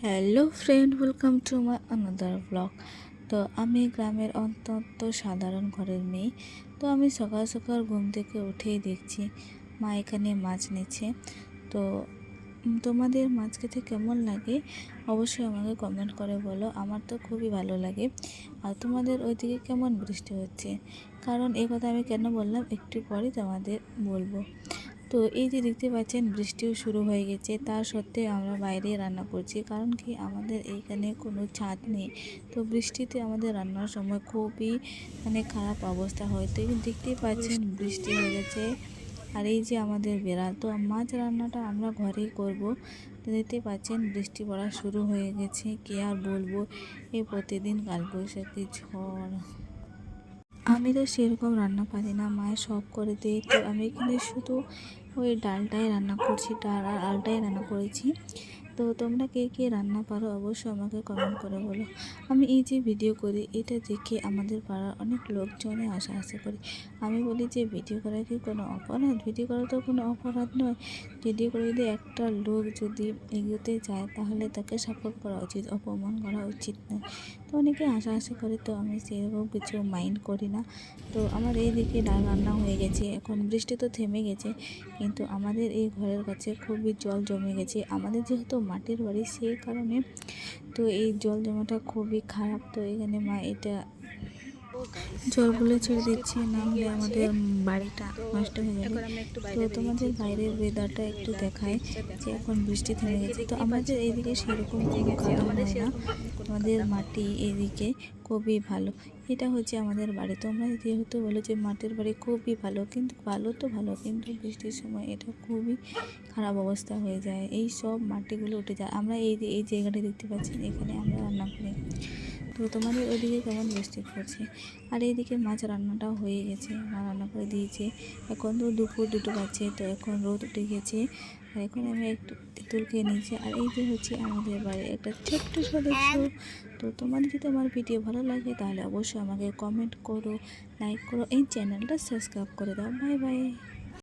Hello friend, welcome to my another blog. তো আমি গ্রামের অত্যন্ত সাধারণ ঘরের মেয়ে। তো আমি সকাল সকাল ঘুম থেকে উঠেই দেখছি মা এখানে মাছ নিচ্ছে। তো তোমাদের মাছ খেতে কেমন লাগে অবশ্যই আমাকে কমেন্ট করে বলো। আমার তো খুবই ভালো লাগে। আর তোমাদের ওইদিকে কেমন বৃষ্টি হচ্ছে? কারণ এই কথা আমি কেন বললাম একটু পরে তোমাদের বলবো। তো এই যে দেখতে পাচ্ছেন বৃষ্টিও শুরু হয়ে গেছে, তার সত্ত্বেও আমরা বাইরে রান্না করছি। কারণ কি, আমাদের এইখানে কোনো ছাদ নেই। তো বৃষ্টিতে আমাদের রান্নার সময় খুবই খারাপ অবস্থা হয়। তো দেখতেই পাচ্ছেন বৃষ্টি হয়ে গেছে। আর এই যে আমাদের বেড়া, তো মাছ রান্নাটা আমরা ঘরেই করব। তো দেখতে পাচ্ছেন বৃষ্টি পড়া শুরু হয়ে গেছে। কি আর বলবো, এই প্রতিদিন কালবৈশাখী ঝড়। আমি তো সেরকম রান্না পারি না, মায়ের সব করে দেয়। তো আমি এখানে শুধু ওই ডালটাই রান্না করছি, ডাল আর আলটাই রান্না করেছি। তো তোমরা কে কে রান্না পারো অবশ্যই আমাকে কমেন্ট করে বলো। আমি এই যে ভিডিও করি, এটা দেখে আমাদের পাড়ার অনেক লোকজনে হাসাহাসি করে। আমি বলি যে ভিডিও করা কি কোনো অপরাধ? ভিডিও করা তো কোনো অপরাধ নয়। ভিডিও করে যদি একটা লোক যদি এগোতে চায় তাহলে তাকে সাপোর্ট করা উচিত, অপমান করা উচিত নয়। তো অনেকে হাসাহাসি করে, তো আমি সেরকম কিছু মাইন্ড করি না। তো আমার এই দিকে ডাল রান্না হয়ে গেছে। এখন বৃষ্টি তো থেমে গেছে, কিন্তু আমাদের এই ঘরের কাছে খুবই জল জমে গেছে। আমাদের যেহেতু মাটির বাড়ি, সেই কারণে তো এই জল জমাটা খুবই খারাপ। তো এখানে মা এটা জলগুলো ছেড়ে দিচ্ছে, না হলে আমাদের বাড়িটা নষ্ট হয়ে যাবে। তো তোমাদের বাইরের ওয়েদারটা একটু দেখায় যে এখন বৃষ্টি থেমে গেছে। তো আমাদের এইদিকে সেরকম কোনো কাদা হয় না, আমাদের মাটি এদিকে খুবই ভালো। এটা হচ্ছে আমাদের বাড়ি। তোমরা যেহেতু বলো যে মাটির বাড়ি খুবই ভালো, কিন্তু ভালো তো ভালো, কিন্তু বৃষ্টির সময় এটা খুবই খারাপ অবস্থা হয়ে যায়, এই সব মাটিগুলো উঠে যায়। আমরা এই জায়গাটা দেখতে পাচ্ছেন, এখানে আমরা রান্না করি। তো তোমাদের ওইদিকে কেমন বৃষ্টি পড়ছে? আর এইদিকে মাছ রান্নাটাও হয়ে গেছে, মা রান্না করে দিয়েছে। এখন তো দুপুর 2টো বাজছে, তো এখন রোদ উঠে গেছে। আর এখন আমি একটু তেঁতুল খেয়ে নিয়েছি। আর এই যে হচ্ছে আমাদের বাড়ির একটা ছোট্ট সদস্য। তো তোমাদের যদি আমার ভিডিও ভালো লাগে তাহলে অবশ্যই আমাকে কমেন্ট করো, লাইক করো, এই চ্যানেলটা সাবস্ক্রাইব করে দাও। Bye bye.